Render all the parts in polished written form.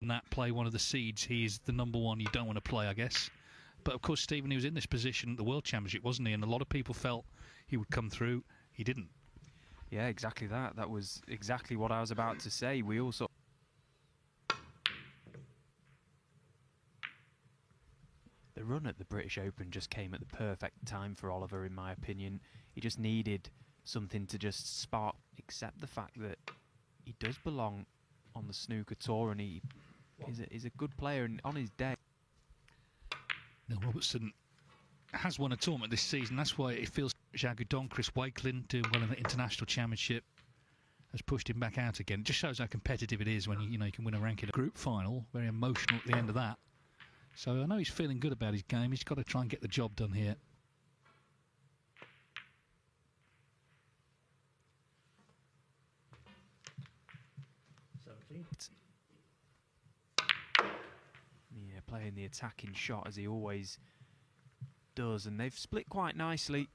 that play one of the seeds, he's the number one you don't want to play, I guess. But of course, Stephen, he was in this position at the World Championship, wasn't he? And a lot of people felt he would come through. He didn't. Yeah, exactly that. That was exactly what I was about to say. We also... The run at the British Open just came at the perfect time for Oliver, in my opinion. He just needed something to just spark, except the fact that he does belong on the snooker tour, and he is a good player, and on his day. Neil Robertson has won a tournament this season. That's why it feels Jagoudon, Chris Wakelin doing well in the international championship has pushed him back out again. It just shows how competitive it is when you can win a ranking group final. Very emotional at the end of that. So I know he's feeling good about his game. He's got to try and get the job done here. Yeah, playing the attacking shot as he always does, and they've split quite nicely.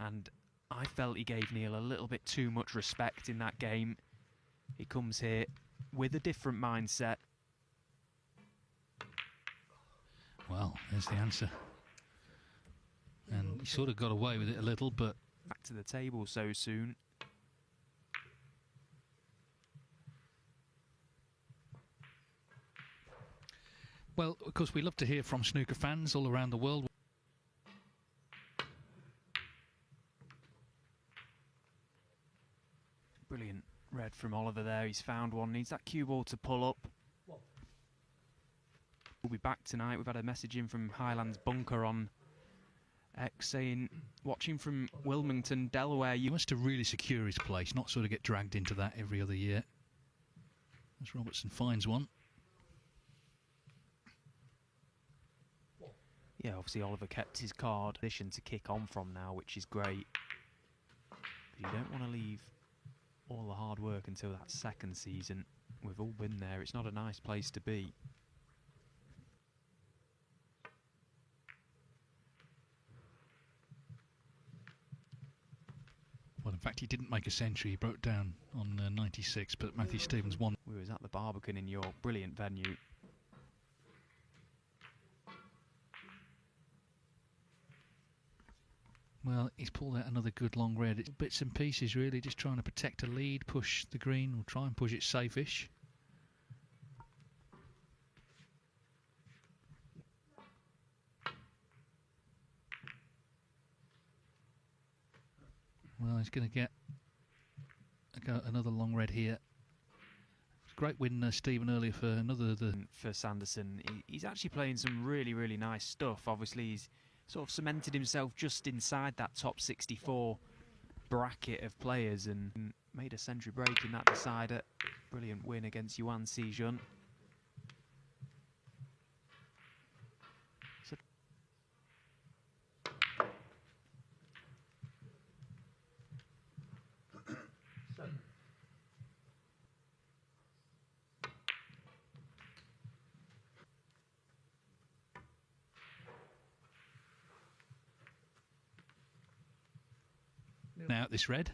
And I felt he gave Neil a little bit too much respect in that game. He comes here with a different mindset. Well, there's the answer. And he sort of got away with it a little, but... Back to the table so soon. Well, of course, we love to hear from snooker fans all around the world. Brilliant red from Oliver there. He's found one. Needs that cue ball to pull up. We'll be back tonight. We've had a message in from Highlands Bunker on X saying, watching from Wilmington, Delaware. He wants to really secure his place, not sort of get dragged into that every other year. As Robertson finds one. Yeah, obviously Oliver kept his card position to kick on from now, which is great. But you don't want to leave all the hard work until that second season. We've all been there. It's not a nice place to be. Well, in fact, he didn't make a century. He broke down on 96, but Matthew Stevens won. We was at the Barbican in York. Brilliant venue. Well, he's pulled out another good long red. It's bits and pieces, really, just trying to protect a lead, push the green, or try and push it safe-ish. Well, he's going to get another long red here. Great win, Stephen, earlier for another... For Sanderson, he's actually playing some really, really nice stuff. Obviously, he's sort of cemented himself just inside that top 64 bracket of players and made a century break in that decider. Brilliant win against Yuan Sijun. Now at this red.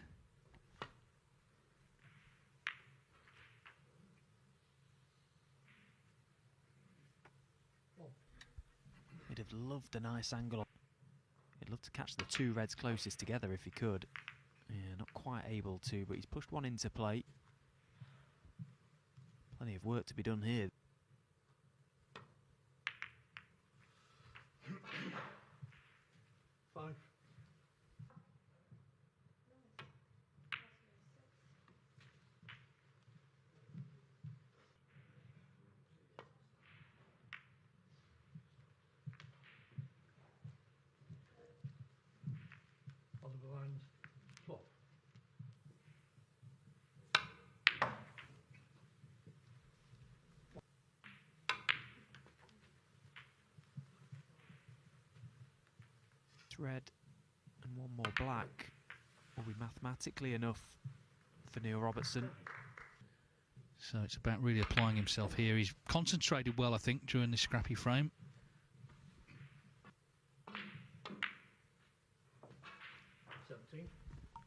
He'd have loved a nice angle. He'd love to catch the two reds closest together if he could. Yeah, not quite able to, but he's pushed one into play. Plenty of work to be done here. Five. Oliver lines. Flop. Red and one more black will be mathematically enough for Neil Robertson. So it's about really applying himself here. He's concentrated well, I think, during this scrappy frame. 14.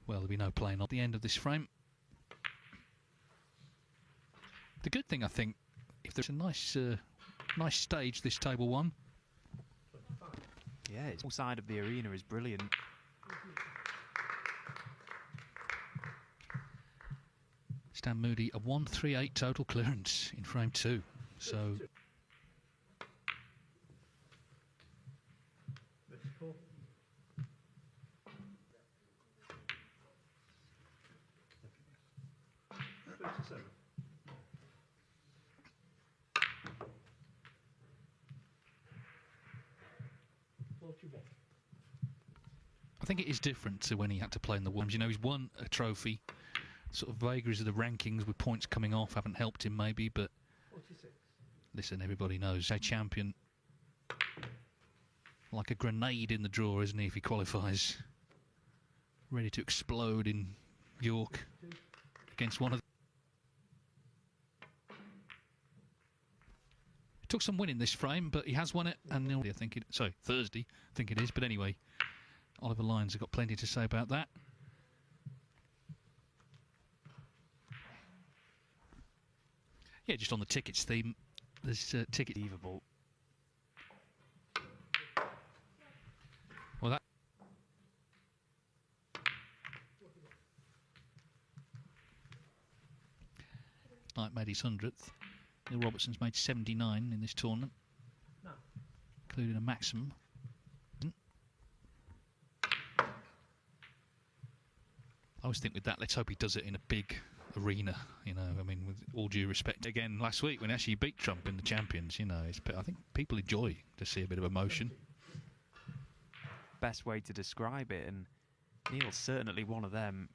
Well, there'll be no playing at the end of this frame. The good thing, I think, if there's a nice stage, this table one. 25. Yeah, it's all side of the arena is brilliant. Stan Moody, a 138 total clearance in frame 2. So 34. 37. 41. I think it is different to when he had to play in the Worms. You know, he's won a trophy. Sort of vagaries of the rankings with points coming off haven't helped him maybe, but 46. listen, everybody knows a champion like a grenade in the drawer, isn't he, if he qualifies? Ready to explode in York against one of It took some winning this frame, but he has won it, and I think it. Sorry, Thursday, I think it is. But anyway, Oliver Lyons have got plenty to say about that. Yeah, just on the tickets theme, there's ticket. Unbelievable. Well, that. Knight made his 100th. Neil Robertson's made 79 in this tournament, No. including a maximum. I always think with that, let's hope he does it in a big arena, you know, I mean, with all due respect. Again, last week when he actually beat Trump in the Champions, you know, I think people enjoy to see a bit of emotion. Best way to describe it, and Neil's certainly one of them.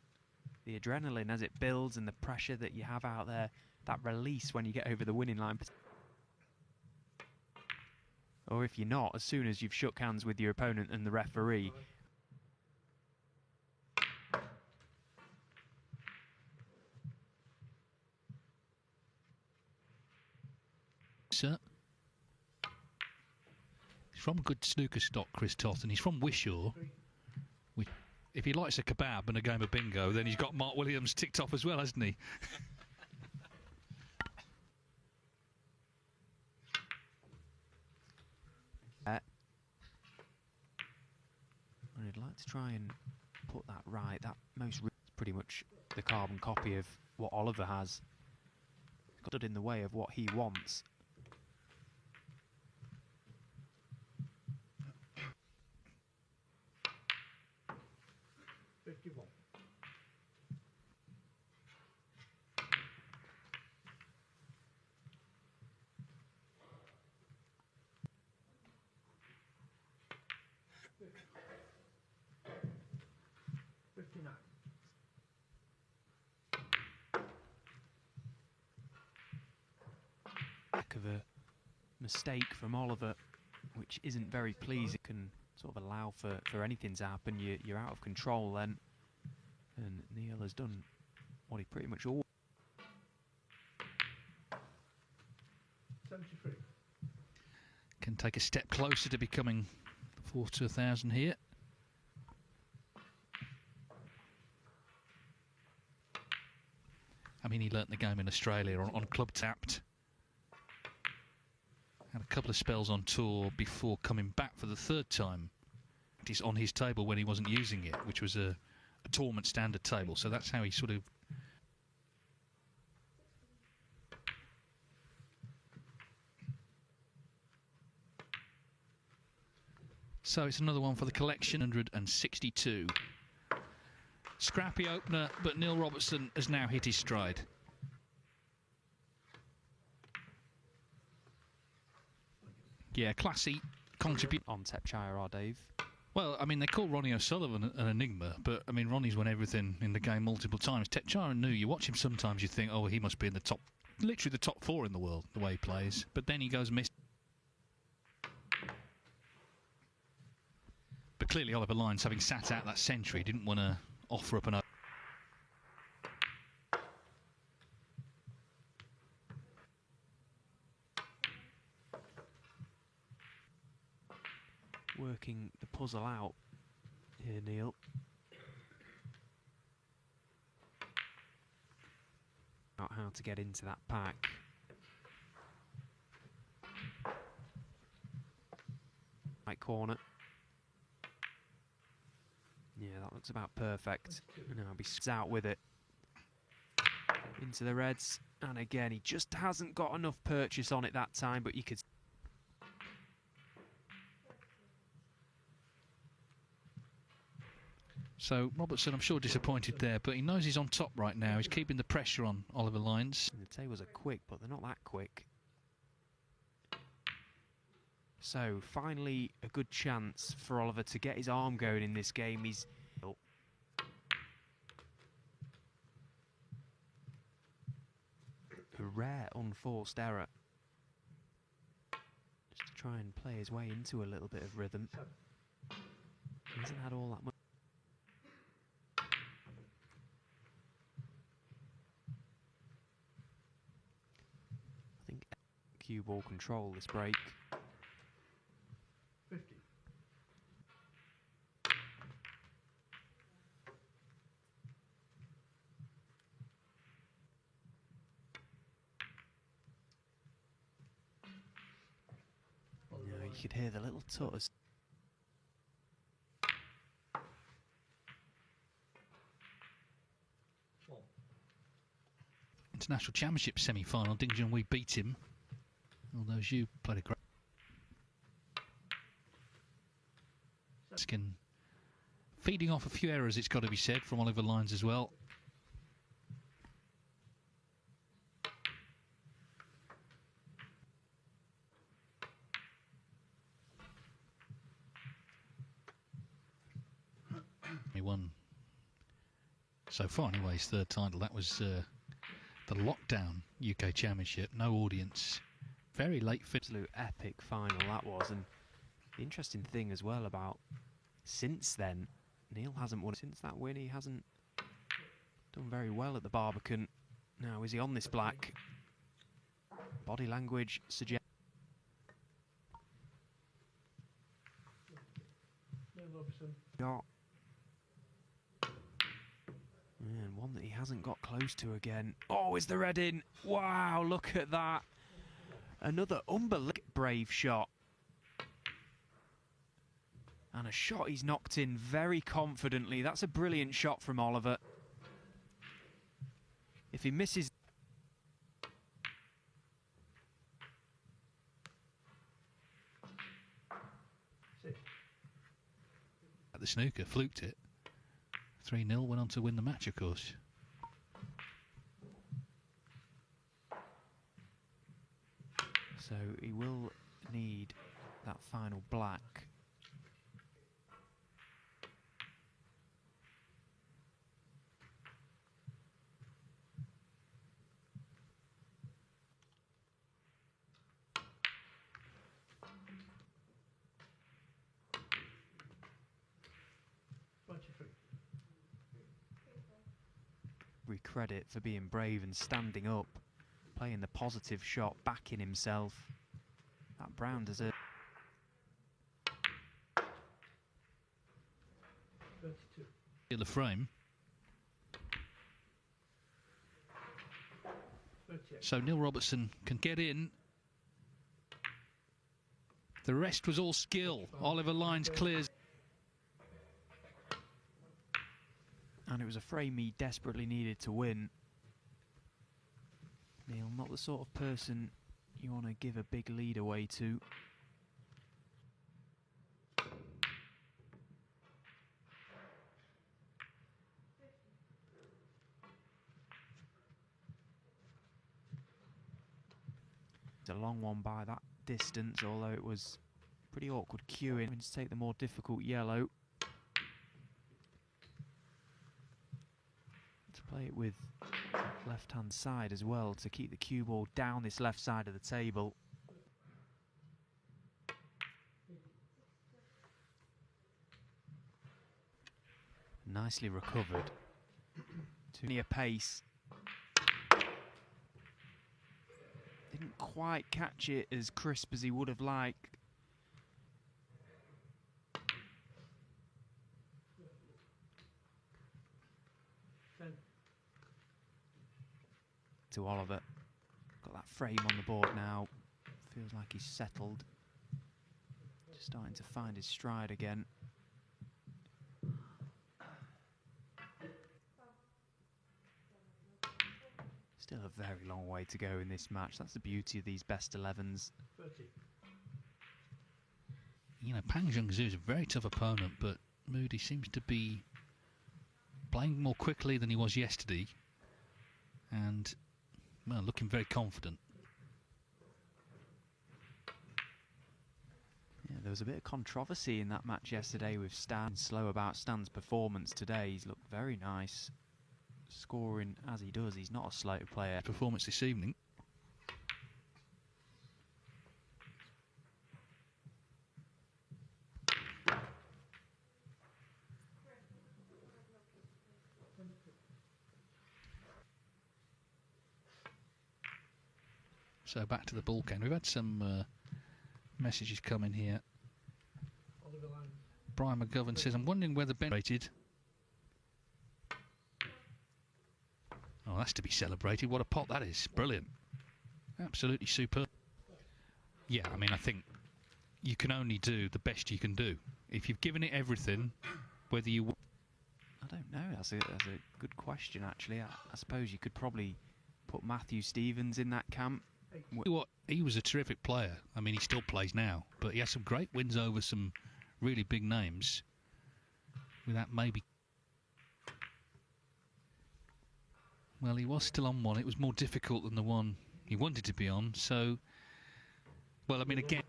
The adrenaline as it builds and the pressure that you have out there, that release when you get over the winning line. Or if you're not, as soon as you've shook hands with your opponent and the referee. Sir. He's from good snooker stock, Chris Toth, and he's from Wishaw. If he likes a kebab and a game of bingo, then he's got Mark Williams ticked off as well, hasn't he? And I'd like to try and put that right. That pretty much the carbon copy of what Oliver has. Got it in the way of what he wants. Fifty-one. Back of a mistake from Oliver, which isn't very pleasing. It can sort of allow for anything to happen. You're out of control then. And Neil has done what he pretty much all. 73. Can take a step closer to becoming the fourth to 1,000 here. I mean, he learnt the game in Australia on Club Tapped. Had a couple of spells on tour before coming back for the third time. He's on his table when he wasn't using it, which was a tournament standard table. So that's how he sort of... So it's another one for the collection, 162. Scrappy opener, but Neil Robertson has now hit his stride. Yeah, classy, contribute... On Tepchire, Dave. Well, I mean, they call Ronnie O'Sullivan an enigma, but, I mean, Ronnie's won everything in the game multiple times. Tepchire knew, you watch him sometimes, you think, oh, he must be in the top... Literally the top 4 in the world, the way he plays. But then he goes missed. But clearly Oliver Lyons, having sat out that century, didn't want to offer up an... Working the puzzle out here, Neil. out how to get into that pack. Right corner. Yeah, that looks about perfect. And now he's out with it. Into the reds. And again, he just hasn't got enough purchase on it that time, but you could... So Robertson, I'm sure, disappointed there, but he knows he's on top right now. He's keeping the pressure on Oliver Lyons. And the tables are quick, but they're not that quick. So, finally, a good chance for Oliver to get his arm going in this game. He's... A rare unforced error. Just to try and play his way into a little bit of rhythm. He hasn't had all that much. I think cue ball control this break. 50. You could hear the little tutters. International Championship semi-final. Ding Junhui beat him. Although Zhu played a great... Skin feeding off a few errors, it's got to be said, from Oliver Lyons as well. He won so far, anyway, his third title. That was the lockdown UK Championship. No audience. Very late fit. Absolute epic final that was. And the interesting thing as well about since then, Neil hasn't won. Since that win, he hasn't done very well at the Barbican. Now, is he on this black? Body language suggests. No, Robertson. Got. And one that he hasn't got close to again. Oh, is the red in? Wow, look at that. Another unbelievable brave shot. And a shot he's knocked in very confidently. That's a brilliant shot from Oliver. If he misses... At the snooker, fluked it. 3-0, went on to win the match, of course. So he will need that final black. Credit for being brave and standing up, playing the positive shot, backing himself. That Brown deserves. 32. In the frame. 38. So Neil Robertson can get in. The rest was all skill. Oliver Lyons clears. And it was a frame he desperately needed to win. Neil, not the sort of person you want to give a big lead away to. It's a long one by that distance, although it was pretty awkward queuing. Having to take the more difficult yellow. Play it with left-hand side as well to keep the cue ball down this left side of the table. Nicely recovered. Too near pace. Didn't quite catch it as crisp as he would have liked. to Oliver. Got that frame on the board now. Feels like he's settled. Just starting to find his stride again. Still a very long way to go in this match. That's the beauty of these best 11s. 30. You know, Pang Zhengzhou is a very tough opponent, but Moody seems to be playing more quickly than he was yesterday, and well, looking very confident. Yeah, there was a bit of controversy in that match yesterday with Stan. Slow about Stan's performance today. He's looked very nice, scoring as he does. He's not a slow player. Performance this evening. So back to the ball game. We've had some messages come in here. Oliver Lang. Brian McGovern says, I'm wondering whether Ben rated. Oh, that's to be celebrated. What a pot that is. Brilliant. Absolutely superb. Yeah, I mean, I think you can only do the best you can do. If you've given it everything, whether you... I don't know. That's a good question, actually. I suppose you could probably put Matthew Stevens in that camp. What, he was a terrific player. I mean, he still plays now, but he has some great wins over some really big names. With that, maybe. Well, he was still on one. It was more difficult than the one he wanted to be on. So, well, I mean, again.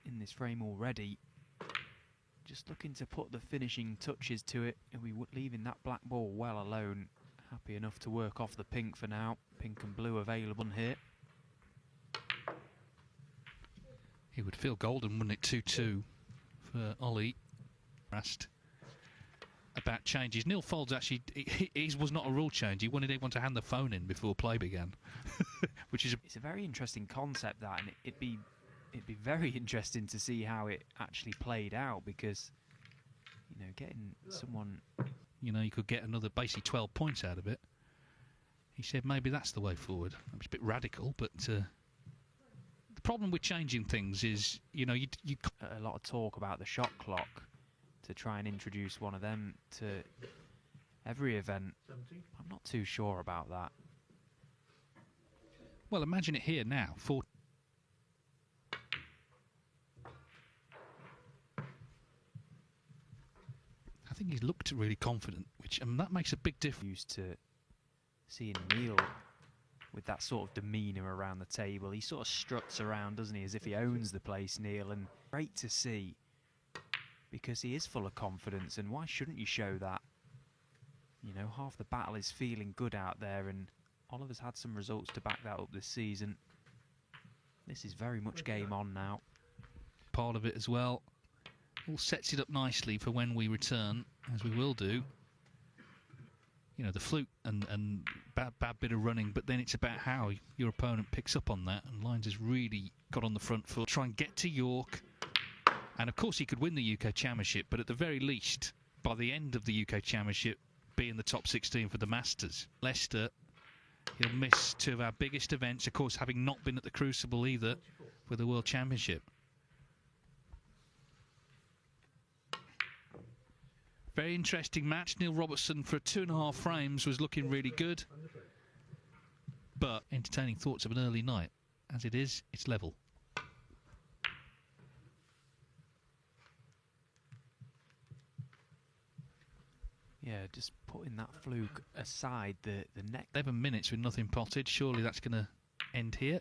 In this frame already, just looking to put the finishing touches to it, and we leaving that black ball well alone. Happy enough to work off the pink for now. Pink and blue available here. He would feel golden, wouldn't it? 2-2 for Ollie. Asked about changes. Neil Folds actually, his was not a rule change. He wanted everyone to hand the phone in before play began, which is. It's a very interesting concept, that, and it'd be very interesting to see how it actually played out, because, you know, getting someone... You know, you could get another, basically 12 points out of it. He said maybe that's the way forward. It was a bit radical, but the problem with changing things is, you know, you a lot of talk about the shot clock to try and introduce one of them to every event. 70. I'm not too sure about that. Well, imagine it here now. I think he's looked really confident, which that makes a big difference. Used to seeing Neil with that sort of demeanour around the table. He sort of struts around, doesn't he, as if he owns the place, Neil, and great to see, because he is full of confidence, and why shouldn't you show that? You know, half the battle is feeling good out there, and Oliver's had some results to back that up this season. This is very much game on now. Part of it as well. All sets it up nicely for when we return, as we will do. You know, the fluke and bad bit of running, but then it's about how your opponent picks up on that, and Lyons has really got on the front foot. Try and get to York, and of course he could win the UK Championship, but at the very least, by the end of the UK Championship, be in the top 16 for the Masters. Leicester, he'll miss two of our biggest events, of course, having not been at the Crucible either for the World Championship. Very interesting match. Neil Robertson for 2.5 frames was looking really good, but entertaining thoughts of an early night. As it is, it's level. Yeah, just putting that fluke aside, the next 11 minutes with nothing potted. Surely that's going to end here.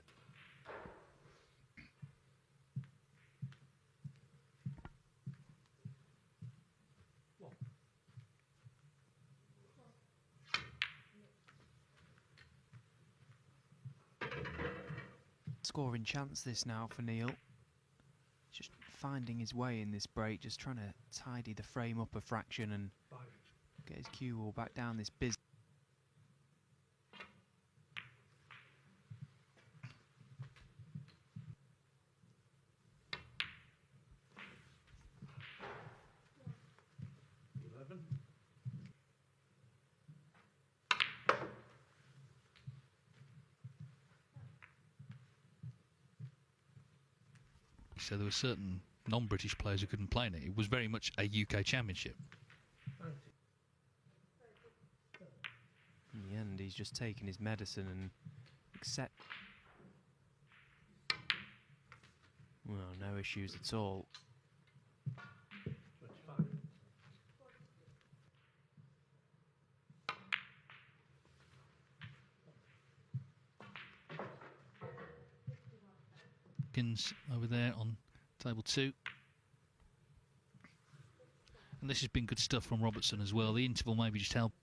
scoring chance this now for Neil. Just finding his way in this break, just trying to tidy the frame up a fraction and get his cue ball back down this business. So there were certain non-British players who couldn't play in it. It was very much a UK championship. In the end, he's just taken his medicine and accept. Well, no issues at all. Over there on table 2. And this has been good stuff from Robertson as well. The interval maybe just helped.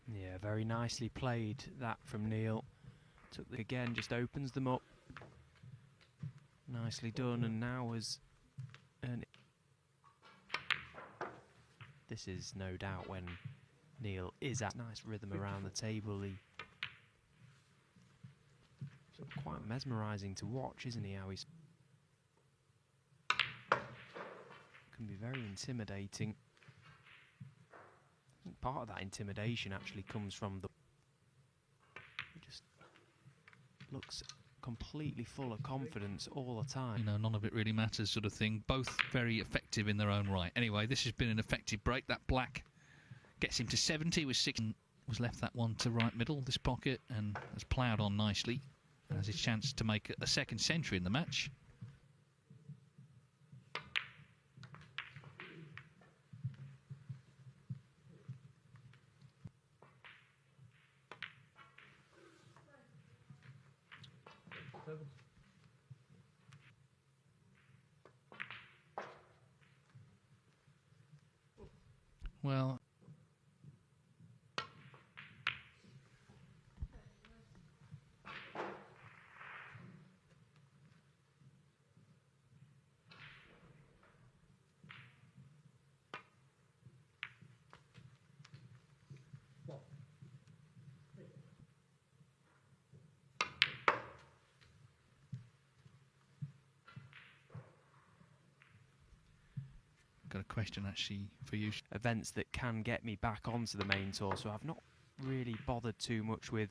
Yeah, very nicely played that from Neil. Took the, again, just opens them up. Nicely done, and now has... This is no doubt when Neil is at nice rhythm around the table. He sort of quite mesmerising to watch, isn't he? How he's can be very intimidating. I think part of that intimidation actually comes from the. He just looks completely full of confidence all the time. You know, none of it really matters sort of thing. Both very effective in their own right. Anyway, this has been an effective break. That black gets him to 70 with 6. Was left that one to right middle, this pocket, and has ploughed on nicely. And has his chance to make a second century in the match. Well, got a question actually for you. Events that can get me back onto the main tour, so I've not really bothered too much with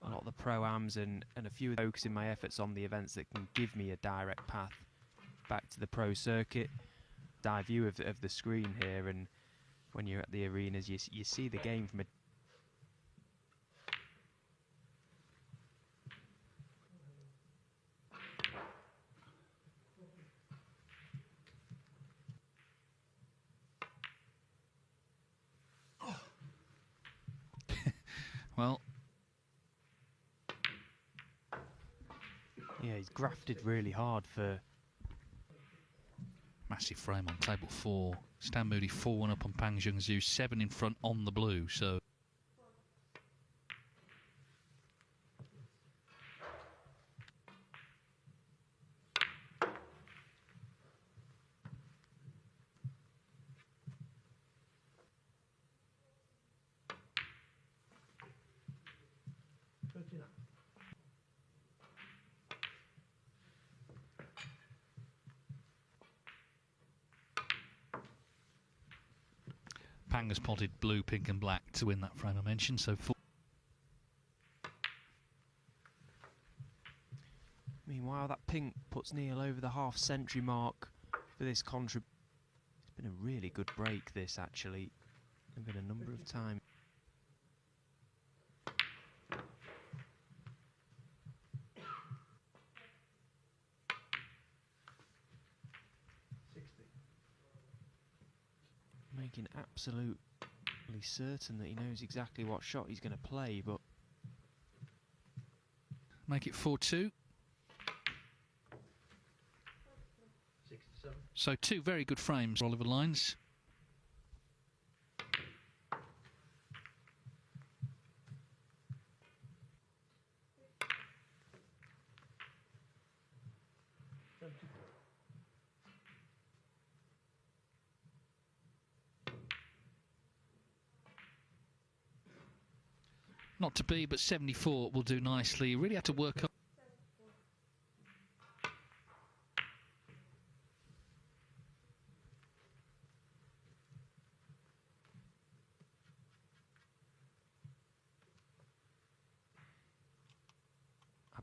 a lot of the pro-ams and a few of focusing my efforts on the events that can give me a direct path back to the pro circuit. Dive view of the screen here, and when you're at the arenas you see the game from a Well, yeah, he's grafted really hard for. massive frame on table 4. Stan Moody 4-1 up on Pang Zhengzhou, 7 in front on the blue. So Pang has potted blue, pink and black to win that frame I mentioned. So Meanwhile, that pink puts Neil over the half-century mark for this contribute. It's been a really good break, this, actually. There's been a number of times. Making absolutely certain that he knows exactly what shot he's going to play, but... make it 4-2. So 2 very good frames, Oliver Lines. Not to be, but 74 will do nicely. Really had to work up.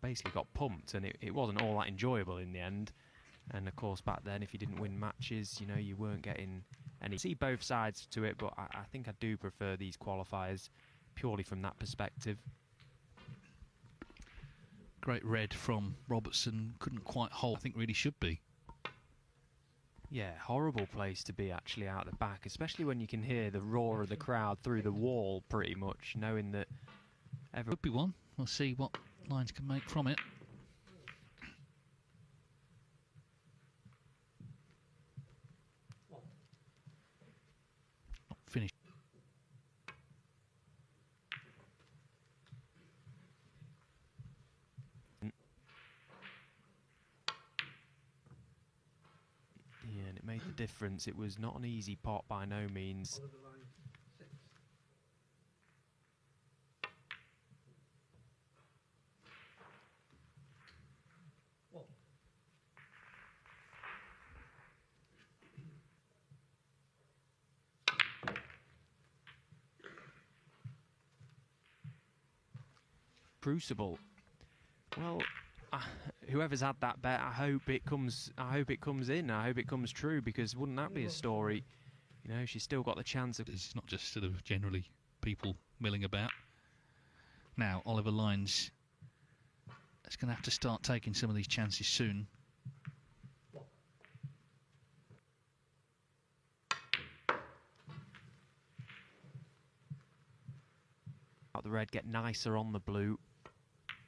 basically got pumped, and it wasn't all that enjoyable in the end. And of course, back then, if you didn't win matches, you know, you weren't getting any. See both sides to it, but I think I do prefer these qualifiers purely from that perspective. Great red from Robertson. Couldn't quite hold. I think really should be. Yeah, horrible place to be actually out the back, especially when you can hear the roar of the crowd through the wall pretty much, knowing that Could be one. We'll see what Lions can make from it. Not finished. Yeah, and it made the difference. It was not an easy pot by no means. Oliver line 6. Well, Crucible. Well, whoever's had that bet, I hope it comes in. I hope it comes true, because wouldn't that be a story? You know, she's still got the chance of. It's not just sort of generally people milling about. Now, Oliver Lyons is going to have to start taking some of these chances soon. Out the red, get nicer on the blue.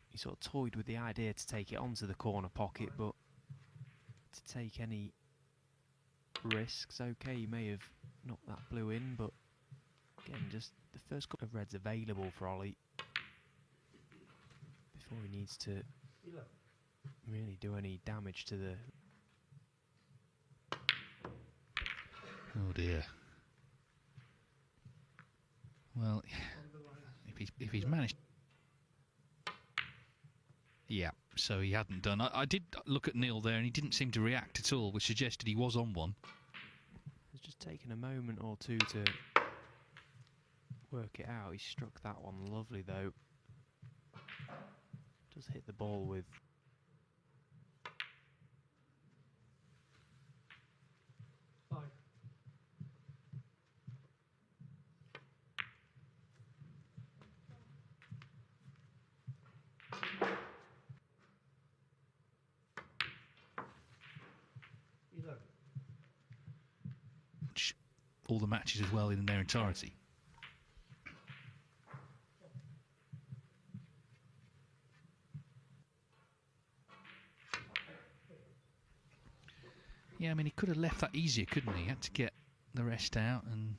He sort of toyed with the idea to take it onto the corner pocket, but to take any risks. Okay, he may have knocked that blue in, but again, just the first couple of reds available for Ollie before he needs to really do any damage to the. Oh dear. Well, if he's managed. Yeah, so he hadn't done. I did look at Neil there, and he didn't seem to react at all, which suggested he was on one. It's just taken a moment or two to work it out. He struck that one lovely, though. Does hit the ball with. All the matches as well in their entirety. Yeah, I mean, he could have left that easier, couldn't he? He had to get the rest out, and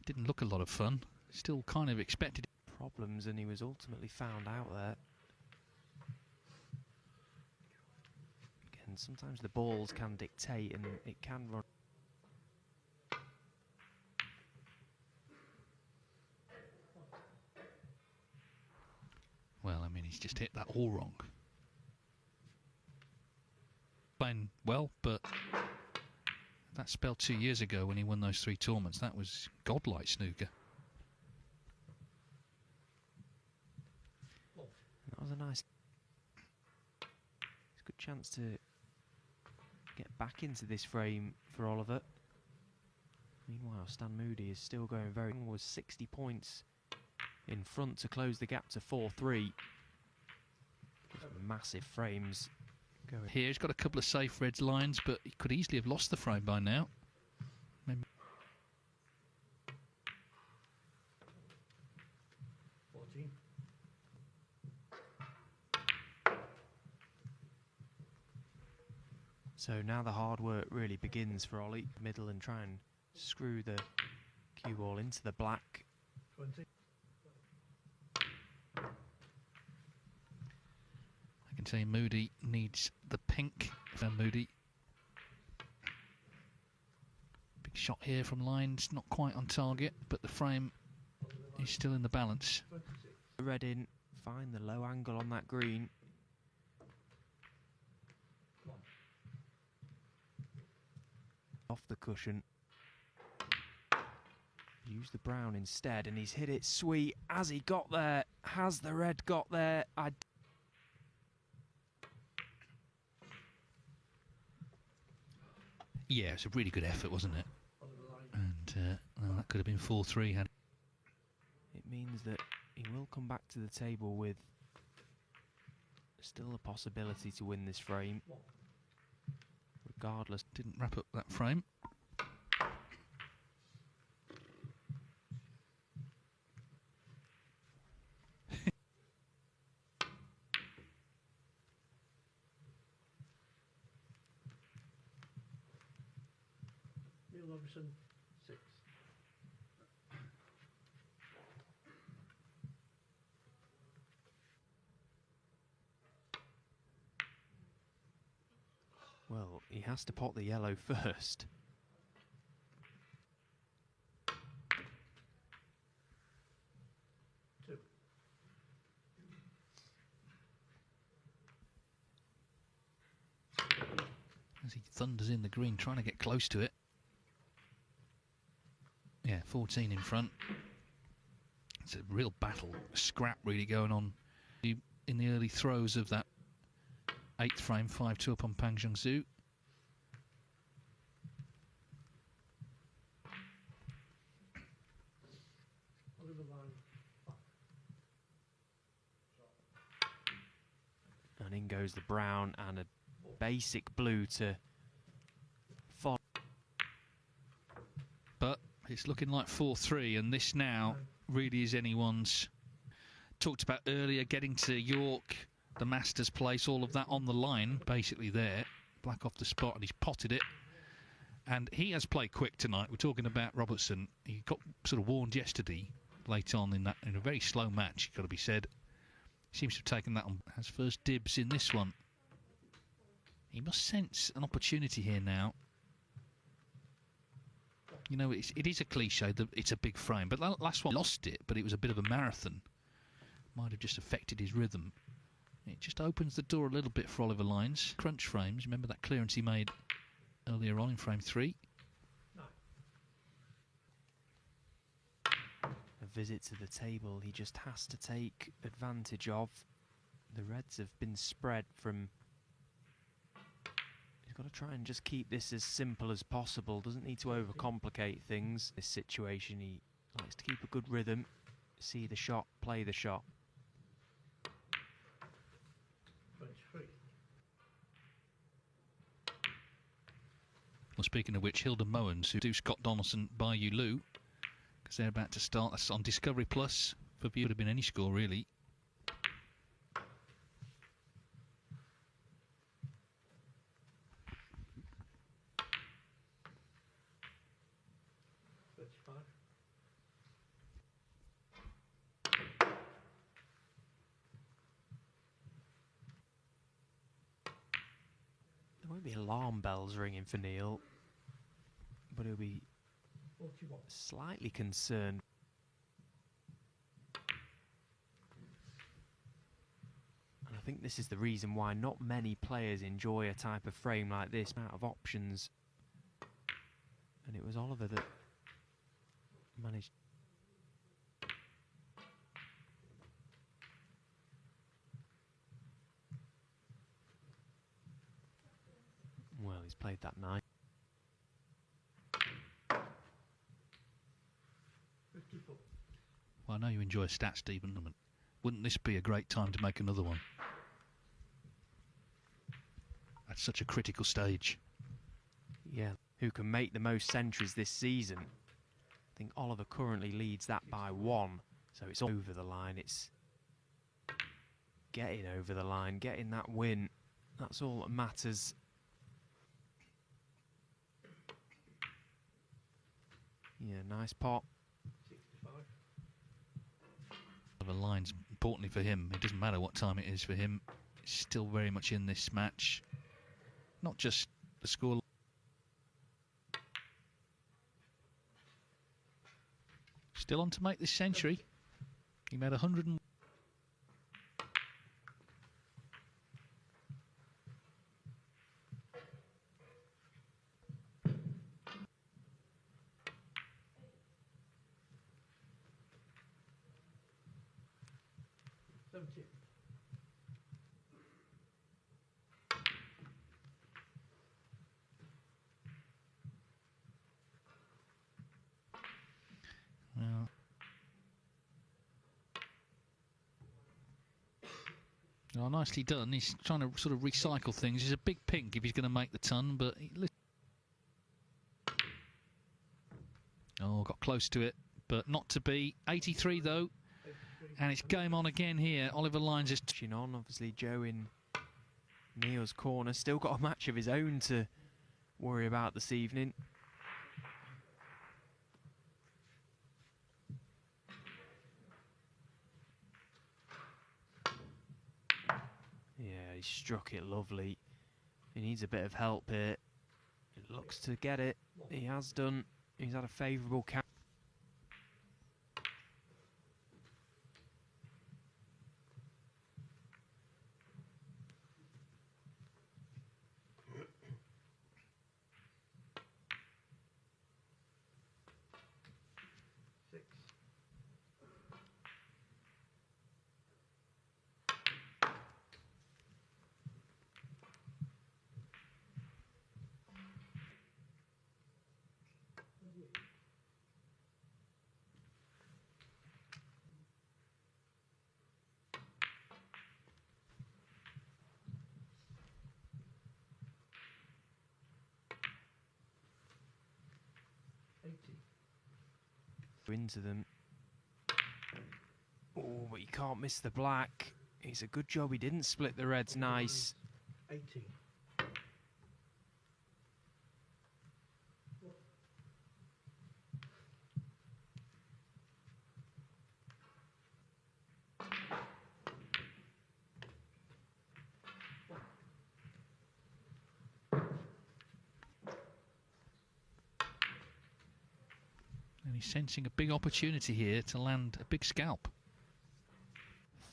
it didn't look a lot of fun. Still kind of expected Problems, and he was ultimately found out there. Again, sometimes the balls can dictate, and it can run. Well, I mean, he's just hit that all wrong. Playing well, but that spell 2 years ago when he won those 3 tournaments, that was godlike snooker. That was a nice, it's a good chance to get back into this frame for Oliver. Meanwhile, Stan Moody is still going very. Was 60 points in front to close the gap to 4-3. Massive frames going. Here he's got a couple of safe reds lines, but he could easily have lost the frame by now. Maybe. 14. So now the hard work really begins for Ollie. Middle and try and screw the cue ball into the black. 20. I can tell you Moody needs the pink. Moody. Big shot here from Lyons, not quite on target, but the frame is still in the balance. 26. Red in, find the low angle on that green. Off the cushion. Use the brown instead, and he's hit it sweet. Has he got there? Has the red got there? Yeah, it's a really good effort, wasn't it? On the line. And well, that could have been 4-3 had. It means that he will come back to the table with still a possibility to win this frame, regardless. Didn't wrap up that frame. Neil Robertson, 6. Well, he has to pot the yellow first. Two. As he thunders in the green, trying to get close to it. Yeah, 14 in front. It's a real battle, a scrap really going on in the early throes of that 8th frame, 5-2 up on Pang Jiangsu. On the line. And in goes the brown and a basic blue to follow. But it's looking like 4-3, and this now really is anyone's. Talked about earlier, getting to York, the Masters place, all of that on the line, basically there. Black off the spot, and he's potted it. And he has played quick tonight. We're talking about Robertson. He got sort of warned yesterday, late on in a very slow match, got to be said. Seems to have taken that on. Has first dibs in this one. He must sense an opportunity here now. You know, it is a cliche that it's a big frame, but that last one lost it, but it was a bit of a marathon. Might have just affected his rhythm. It just opens the door a little bit for Oliver Lyons. Crunch frames, remember that clearance he made earlier on in frame 3? No. A visit to the table he just has to take advantage of. The reds have been spread from... He's got to try and just keep this as simple as possible. Doesn't need to overcomplicate things. This situation, he likes to keep a good rhythm. See the shot, play the shot. 23. Well, speaking of which, Hilda Mowens, who do Scott Donaldson by you, Lou, because they're about to start. That's on Discovery Plus. For you, would have been any score, really. There won't be alarm bells ringing for Neil, but he'll be 41. slightly concerned. And I think this is the reason why not many players enjoy a type of frame like this, out of options. And it was Oliver that managed. Well, he's played that night. 54. Well, I know you enjoy stats, Stephen. Wouldn't this be a great time to make another one? At such a critical stage. Yeah, who can make the most centuries this season? I think Oliver currently leads that by 1, so it's over the line. It's getting over the line, getting that win. That's all that matters. Yeah, nice pot. 65. The lines, importantly for him, it doesn't matter what time it is for him. He's still very much in this match. Not just the score. Still on to make this century. He made 100 and... Oh, nicely done. He's trying to sort of recycle things. He's a big pink if he's going to make the ton, but... Oh, got close to it, but not to be. 83, though. And it's game on again here. Oliver Lyons is... Touching on, obviously, Joe in Neil's corner. Still got a match of his own to worry about this evening. Yeah, he struck it lovely. He needs a bit of help here. It looks to get it. He has done. He's had a favourable count. Into them. Oh, but you can't miss the black. It's a good job he didn't split the reds nice. 80. And he's sensing a big opportunity here to land a big scalp.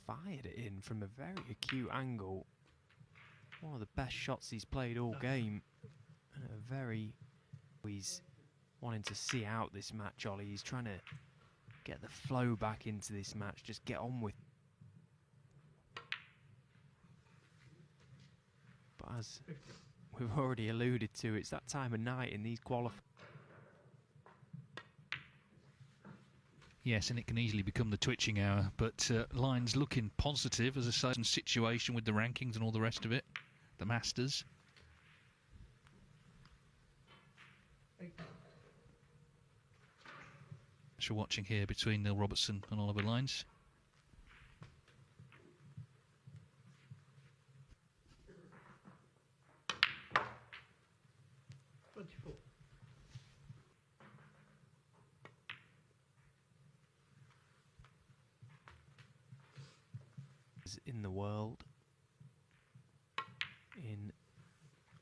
Fired it in from a very acute angle. One of the best shots he's played all game. And a very... He's wanting to see out this match, Ollie. He's trying to get the flow back into this match. Just get on with... But as we've already alluded to, it's that time of night in these qualifiers. Yes, and it can easily become the twitching hour, but Lyons looking positive as a certain situation with the rankings and all the rest of it. The Masters. So watching here between Neil Robertson and Oliver Lyons. In the world, in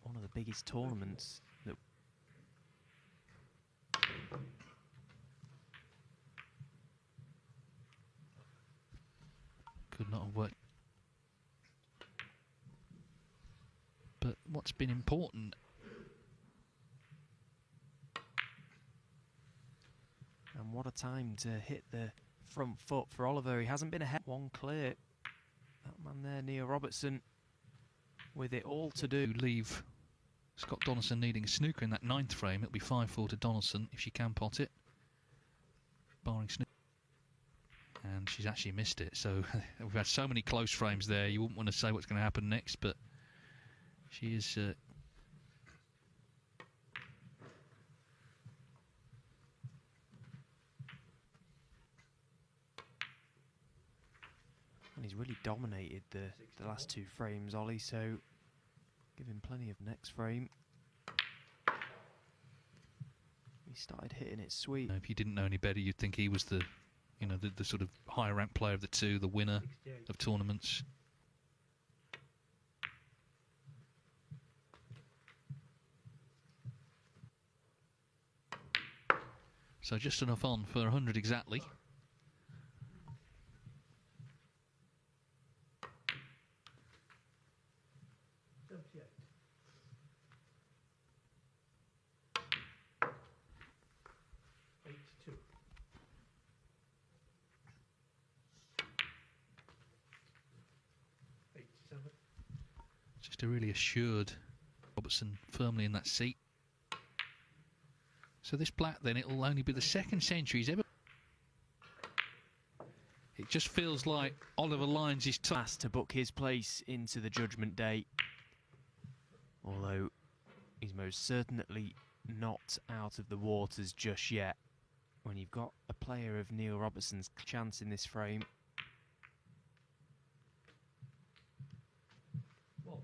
one of the biggest tournaments that could not have worked. But what's been important, and what a time to hit the front foot for Oliver. He hasn't been ahead. One clear. That man there, Neil Robertson, with it all to do. Leave Scott Donaldson needing a snooker in that 9th frame. It'll be 5-4 to Donaldson if she can pot it, barring snooker. And she's actually missed it. So we've had so many close frames there. You wouldn't want to say what's going to happen next, but she is. And he's really dominated the last 2 frames, Ollie, so give him plenty of next frame. He started hitting it sweet. If you didn't know any better, you'd think he was the, you know, the sort of higher ranked player of the two, the winner of tournaments. So just enough on for 100 exactly. Just a really assured Robertson firmly in that seat. So this black then, it'll only be the 2nd century he's ever... It just feels like Oliver Lyons is Asked to book his place into the Judgment Day. Although he's most certainly not out of the waters just yet. When you've got a player of Neil Robertson's chance in this frame. One.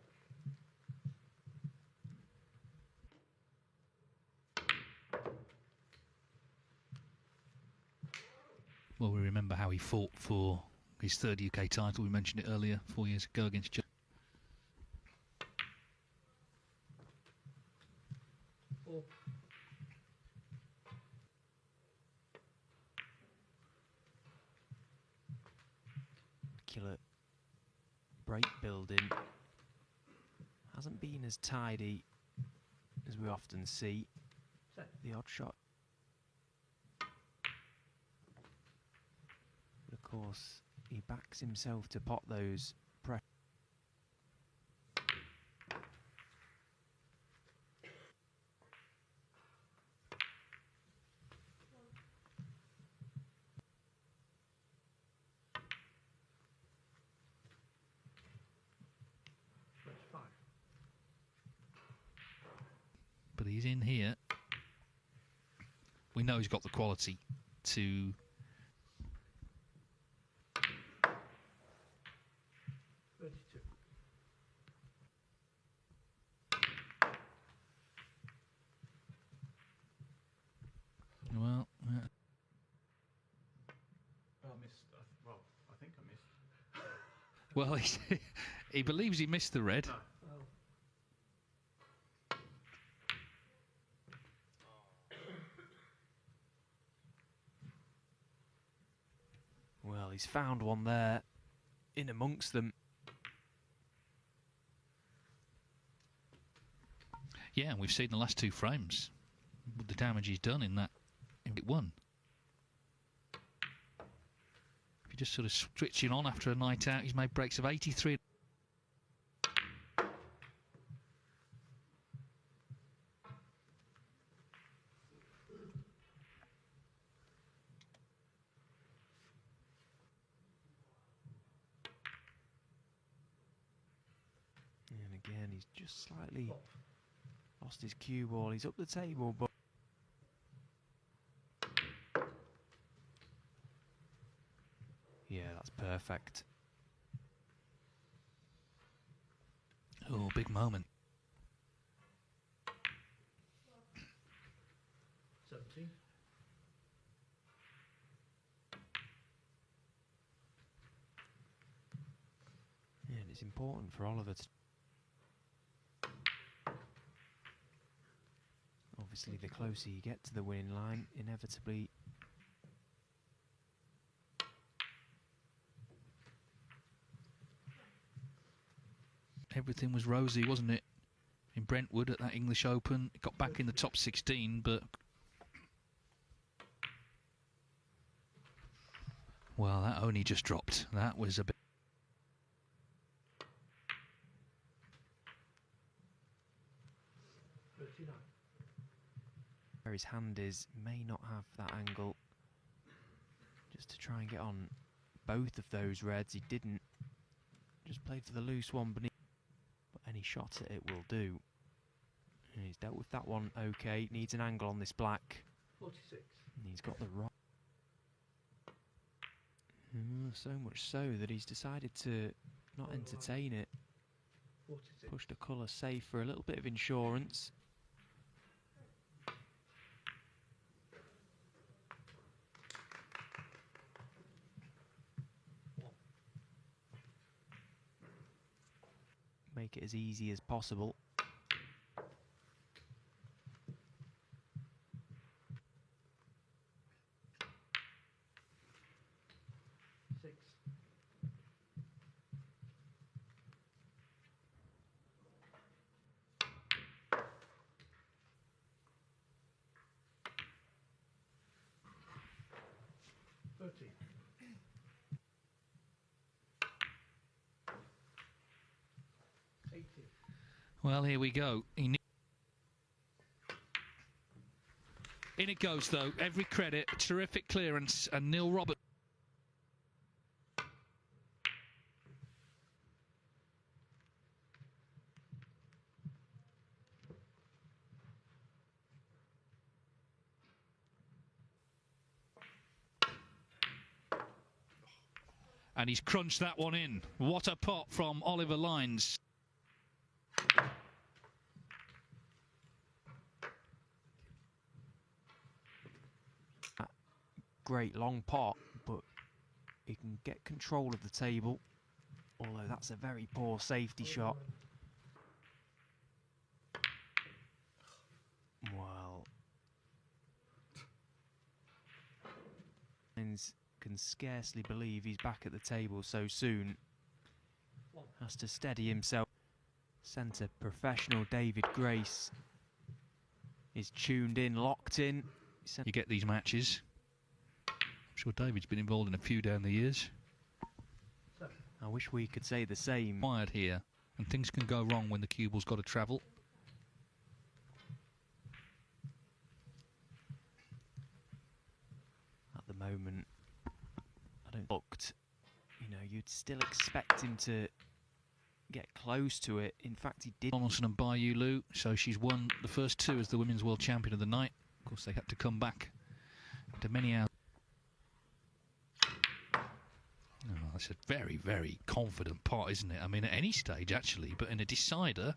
Well, we remember how he fought for his third UK title. We mentioned it earlier, 4 years ago against Joe. 4. Killer break building hasn't been as tidy as we often see. Set. The odd shot. But of course, he backs himself to pot those pressure. That's 5. But he's in here. We know he's got the quality to... 32. Well, I missed. Well, I think I missed. well, he believes he missed the red. No. Oh. Well, he's found one there in amongst them. Yeah, and we've seen the last two frames with the damage he's done in that in bit one. If you just sort of switch it on after a night out, he's made breaks of 83. And again, he's just slightly 4. lost his cue ball. He's up the table, but yeah, that's perfect. Oh, big moment. 17. Yeah, and it's important for Oliver to... Obviously, the closer you get to the winning line, inevitably... Everything was rosy, wasn't it? In Brentwood at that English Open. It got back in the top 16, but... Well, that only just dropped. That was a bit... Where his hand is, may not have that angle. Just to try and get on both of those reds. He didn't. Just played for the loose one beneath. But any shot at it will do. And he's dealt with that one okay. Needs an angle on this black. 46. And he's got the right. So much so that he's decided to not entertain it. 46. Pushed a colour safe for a little bit of insurance. Make it as easy as possible. 6. 30. Well, here we go. In it goes, though. Every credit. Terrific clearance. And Neil Robertson. And he's crunched that one in. What a pot from Oliver Lines. Great long pot, but he can get control of the table. Although that's a very poor safety shot. Well, Lines can scarcely believe he's back at the table so soon. Has to steady himself. Centre professional David Grace is tuned in, locked in. You get these matches. I'm sure David's been involved in a few down the years. I wish we could say the same. Quiet here, and things can go wrong when the cue ball's got to travel. At the moment, I don't looked. You know, you'd still expect him to get close to it. In fact, he did. Donaldson and Bayou Lu, so she's won the first two as the Women's World Champion of the night. Of course, they had to come back to many hours. Oh, that's a very, very confident pot, isn't it? I mean, at any stage, actually, but in a decider.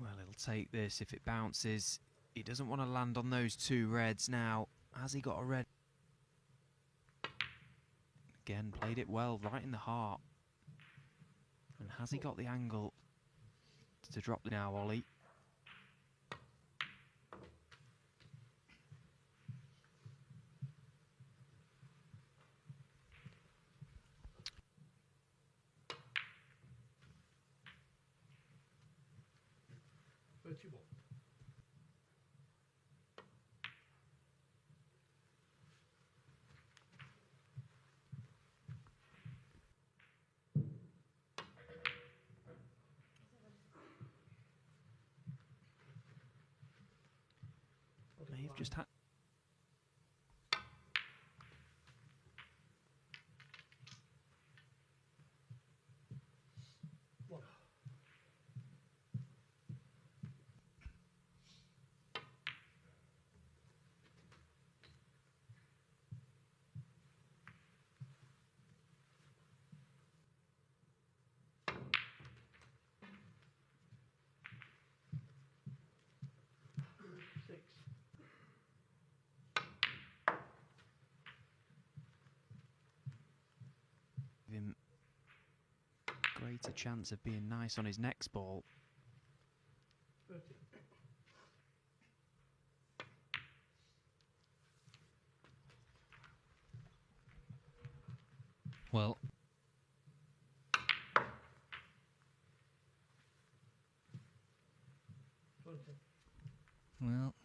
Well, he'll take this if it bounces. He doesn't want to land on those two reds now. Has he got a red? Again, played it well, right in the heart. And has he got the angle to drop the now, Ollie? They've just had. Him greater chance of being nice on his next ball. 30. Well,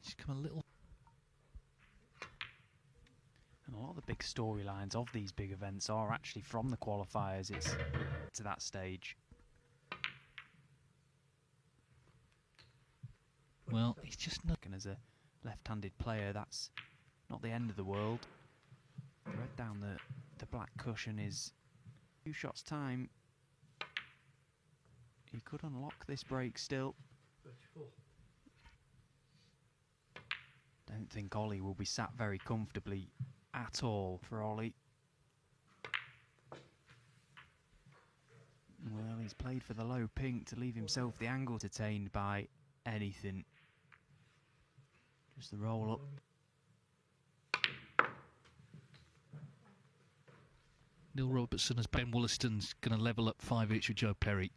he's come a little. And a lot of the big storylines of these big events are actually from the qualifiers. It's to that stage. Well, he's just not. And as a left-handed player, that's not the end of the world. Red down the black cushion is a few shots time. He could unlock this break still. 34. Don't think Ollie will be sat very comfortably at all for Ollie. Well, he's played for the low pink to leave himself the angle detained by anything. Just the roll up. Neil Robertson as Ben Wollaston's going to level up 5 each with Joe Perry.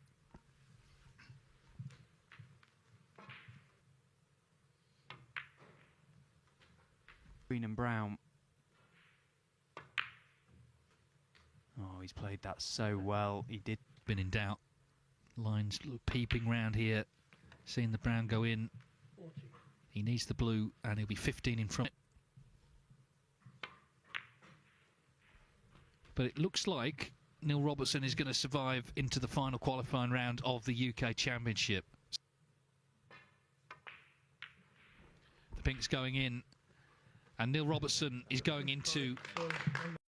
Green and brown. Oh, he's played that so well. He did. Been in doubt. Lines peeping round here, seeing the brown go in. 40. He needs the blue, and he'll be 15 in front. But it looks like Neil Robertson is going to survive into the final qualifying round of the UK Championship. The pink's going in, and Neil Robertson is going into